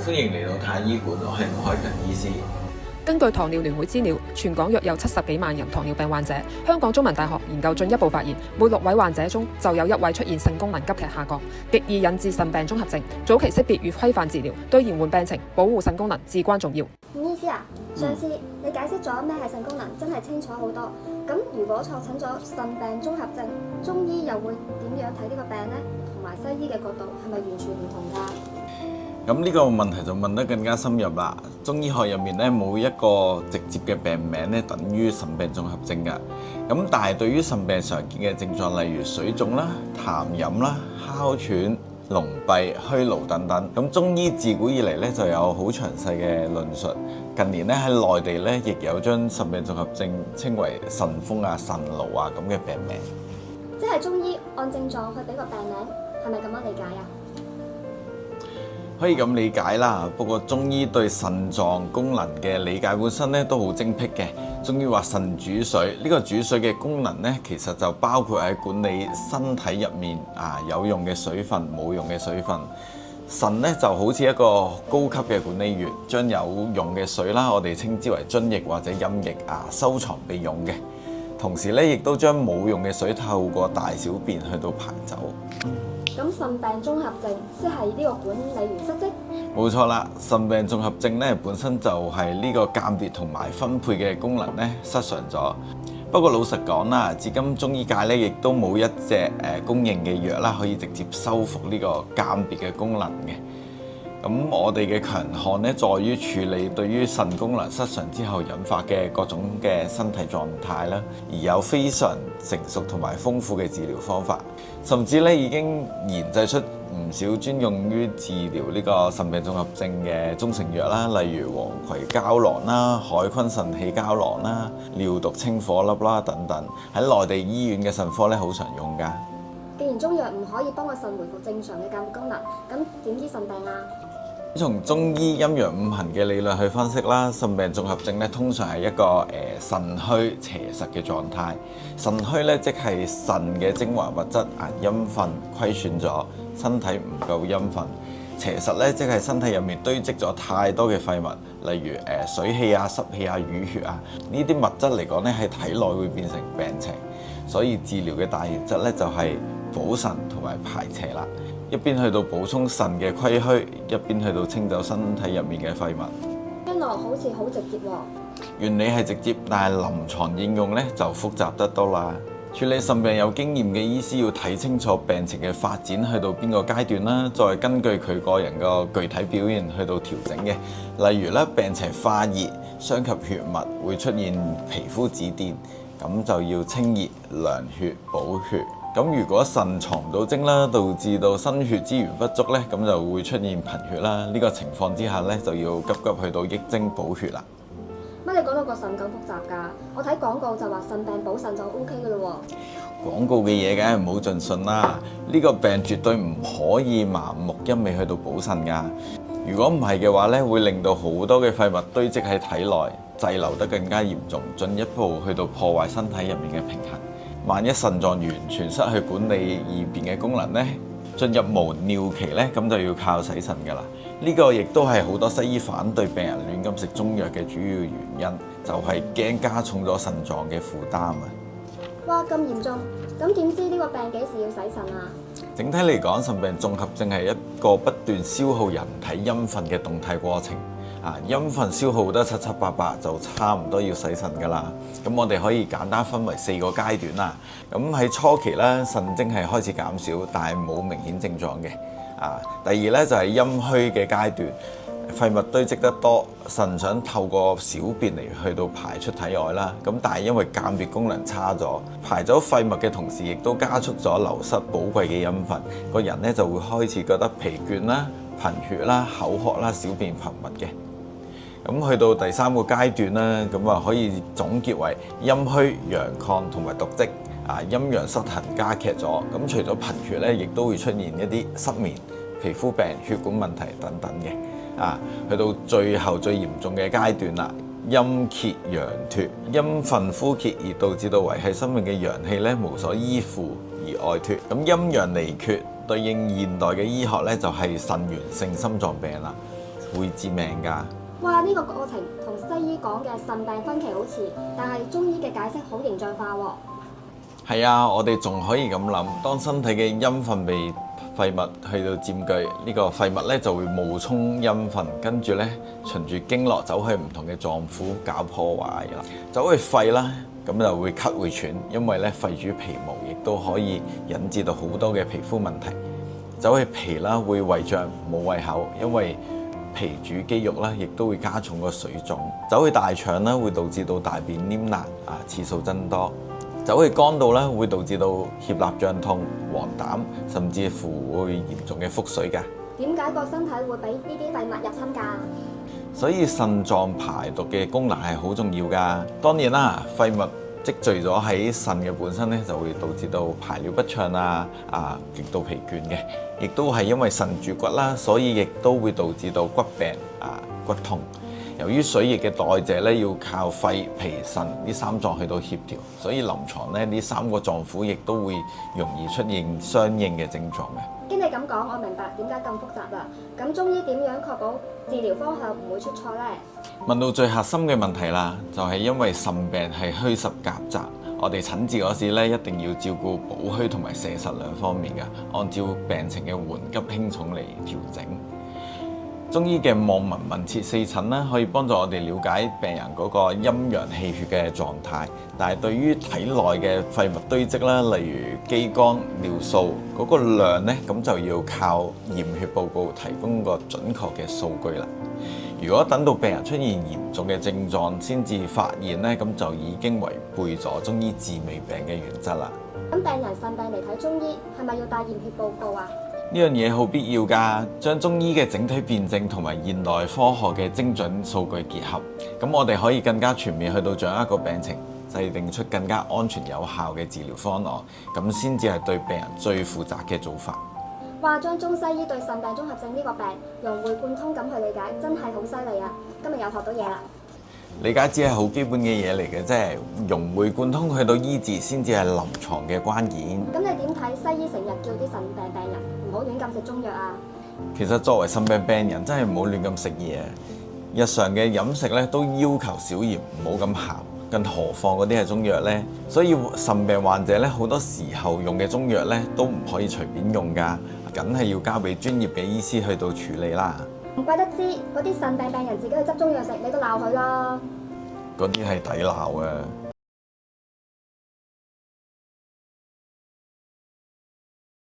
歡迎嚟到太醫館，我係吳凱勤醫師。根據糖尿聯會資料，全港約有70幾萬人糖尿病患者。香港中文大學研究進一步發現，每6位患者中就有1位出現腎功能急劇下降，極易引致腎病綜合症。早期識別與規範治療，對延緩病情、保護腎功能至關重要。吳醫師啊，上次你解釋咗咩係腎功能，真係清楚好多。咁如果確診咗腎病綜合症，中醫又會點樣睇呢個病呢？同埋西醫嘅角度係咪完全唔同㗎？咁呢個問題就問得更加深入啦。中醫學入面咧冇一個直接嘅病名咧等於腎病綜合症㗎。咁但係對於腎病常見嘅症狀，例如水腫啦、痰飲啦、哮喘、聾閉、虛勞等等，咁中醫自古以嚟咧就有好詳細嘅論述。近年咧喺內地咧亦有將腎病綜合症稱為腎風啊、腎癆啊咁嘅病名。即係中醫按症狀去俾個病名，係咪咁樣理解啊？可以咁理解啦，不過中醫對腎臟功能嘅理解本身咧都好精闢嘅。中醫話腎主水，呢個主水嘅功能咧，其實就包括喺管理身體入面有用嘅水分、冇用嘅水分。腎咧就好似一個高級嘅管理員，將有用嘅水啦，我哋稱之為津液或者陰液收藏備用嘅。同時咧，亦都將冇用嘅水透過大小便去到排走。咁腎病綜合症即係呢個管理員失職？冇錯啦，腎病綜合症咧本身就係呢個鑑別同埋分配嘅功能咧失常咗。不過老實講啦，至今中醫界咧亦都冇一隻公認嘅藥啦，可以直接修復呢個鑑別嘅功能嘅。咁我哋嘅強項咧，在於處理對於腎功能失常之後引發嘅各種嘅身體狀態啦，而有非常成熟同埋豐富嘅治療方法，甚至咧已經研製出唔少專用於治療呢個腎病綜合症嘅中成藥啦，例如黃葵膠囊啦、海坤腎氣膠囊啦、尿毒清火粒啦等等，喺內地醫院嘅腎科咧好常用㗎。既然中藥唔可以幫個腎回復正常嘅鑑別功能，咁點醫腎病啊？從中醫陰陽五行嘅理論去分析啦，腎病綜合症咧通常係一個腎虛邪實嘅狀態。腎虛咧即係腎嘅精華物質陰分虧損咗，身體唔夠陰分。邪實咧即係身體入面堆積咗太多嘅廢物，例如水氣啊、濕氣啊、淤血啊，呢啲物質嚟講咧喺體內會變成病情。所以治療嘅大原則咧就係補腎同埋排邪啦。一邊去到補充腎嘅虧虛，一邊去到清走身體入面嘅廢物。聽落好似好直接喎。原理係直接，但係臨床應用咧就複雜得多啦。處理腎病有經驗嘅醫師要睇清楚病情嘅發展去到邊個階段啦，再根據佢個人個具體表現去到調整嘅。例如咧，病情化熱傷及血脈，會出現皮膚紫癜，咁就要清熱涼血補血。咁如果腎藏唔到精啦，導致到心血資源不足咧，咁就會出現貧血啦。呢個情況之下咧，就要急去到益精補血啦。乜你講到個腎咁複雜㗎？我睇廣告就話腎病補腎就 O K 㗎咯喎。廣告嘅嘢梗係唔好盡信啦。呢個病絕對唔可以盲目一味去到補腎㗎。如果唔係嘅話咧，會令到好多嘅廢物堆積喺體內，滯留得更加嚴重，進一步去到破壞身體入面嘅平衡。萬一腎臟完全失去管理二便嘅功能呢，進入無尿期呢，咁就要靠洗腎㗎啦。呢個亦都係好多西醫反對病人亂咁食中藥嘅主要原因，就係驚加重咗腎臟嘅負擔啊！哇，咁嚴重！咁點知呢個病幾時要洗腎啊？整體嚟講，腎病綜合症係一個不斷消耗人體陰分嘅動態過程。陰分消耗得七七八八，就差唔多要洗腎㗎啦。咁我哋可以簡單分為4個階段啦。咁喺初期咧，腎精係開始減少，但係冇明顯症狀嘅。第二咧就係陰虛嘅階段，廢物堆積得多，腎想透過小便嚟去到排出體外啦。咁但係因為鑑別功能差咗，排走廢物嘅同時，亦都加速咗流失寶貴嘅陰分，個人咧就會開始覺得疲倦啦、貧血啦、口渴啦、小便頻密嘅。咁去到第3個階段啦，咁可以總結為陰虛、陽亢同埋毒積，陰陽失衡加劇咗。咁除咗貧血咧，亦都會出現一啲失眠、皮膚病、血管問題等等嘅。去到最後最嚴重嘅階段啦，陰竭陽脫，陰分枯竭而導致到維繫生命嘅陽氣咧無所依附而外脫。咁陰陽離缺對應現代嘅醫學咧就係腎源性心臟病啦。會致命㗎。哇！呢個過程同西醫講嘅腎病分期好似，但係中醫嘅解釋好形象化喎。係啊，我哋仲可以咁諗，當身體嘅陰分被廢物去到佔據，呢個廢物咧就會冒充陰分，跟住咧循住經絡走去唔同嘅臟腑搞破壞啦，走去肺啦，咁就會咳會喘，因為咧肺主皮毛，亦都可以引致到好多嘅皮膚問題。走去脾啦，會胃脹冇胃口，因為脾主肌肉啦，亦都會加重個水腫。走去大腸啦，會導致到大便黏爛次數增多。走去肝道咧，會導致到脅肋脹痛、黃疸，甚至乎會嚴重嘅腹水㗎。點解個身體會俾呢啲廢物入侵㗎？所以腎臟排毒嘅功能係好重要㗎。當然啦，廢物積聚咗喺腎嘅本身咧，就會導致到排尿不暢極度疲倦嘅，亦都係因為腎主骨啦，所以亦都會導致到骨病骨痛。由於水液嘅代謝咧要靠肺、脾、腎呢三臟去到協調，所以臨床咧呢三個臟腑亦都會容易出現相應嘅症狀嘅。經你咁講，我明白點解咁複雜啦。咁中醫點樣確保治療方向唔會出錯呢？問到最核心嘅問題啦，就係因為腎病係虛實夾雜，我哋診治嗰時咧一定要照顧補虛同埋瀉實兩方面嘅，按照病情嘅緩急輕重嚟調整。中醫嘅望聞問切四診咧，可以幫助我哋了解病人嗰個陰陽氣血嘅狀態。但係對於體內嘅廢物堆積啦，例如肌酐、尿素嗰個量咧，咁就要靠驗血報告提供個準確嘅數據啦。如果等到病人出現嚴重嘅症狀先至發現咧，咁就已經違背咗中醫治未病嘅原則啦。咁病人腎病嚟睇中醫，係咪要帶驗血報告啊？呢樣嘢好必要㗎，將中醫嘅整體辨證同埋現代科學嘅精準數據結合，咁我哋可以更加全面去到掌握一個病情，制定出更加安全有效嘅治療方案，咁先至係對病人最負責嘅做法。話將中西醫對腎病綜合症呢個病融會貫通咁去理解，真係好犀利啊！今日又學到嘢啦。理解只係好基本嘅嘢嚟嘅啫，融會貫通去到醫治先至係臨床嘅關鍵。咁你點睇西醫成日叫啲腎病病人唔好亂咁食中藥啊？其實作為腎病病人，真係唔好亂咁食嘢。日常嘅飲食咧都要求少鹽，唔好咁鹹，更何況嗰啲係中藥呢？所以腎病患者咧好多時候用嘅中藥咧都唔可以隨便用㗎，梗係要交俾專業嘅醫師去到處理啦。唔怪得知嗰啲腎病病人自己去執中藥食，你都鬧佢啦。嗰啲係抵鬧嘅。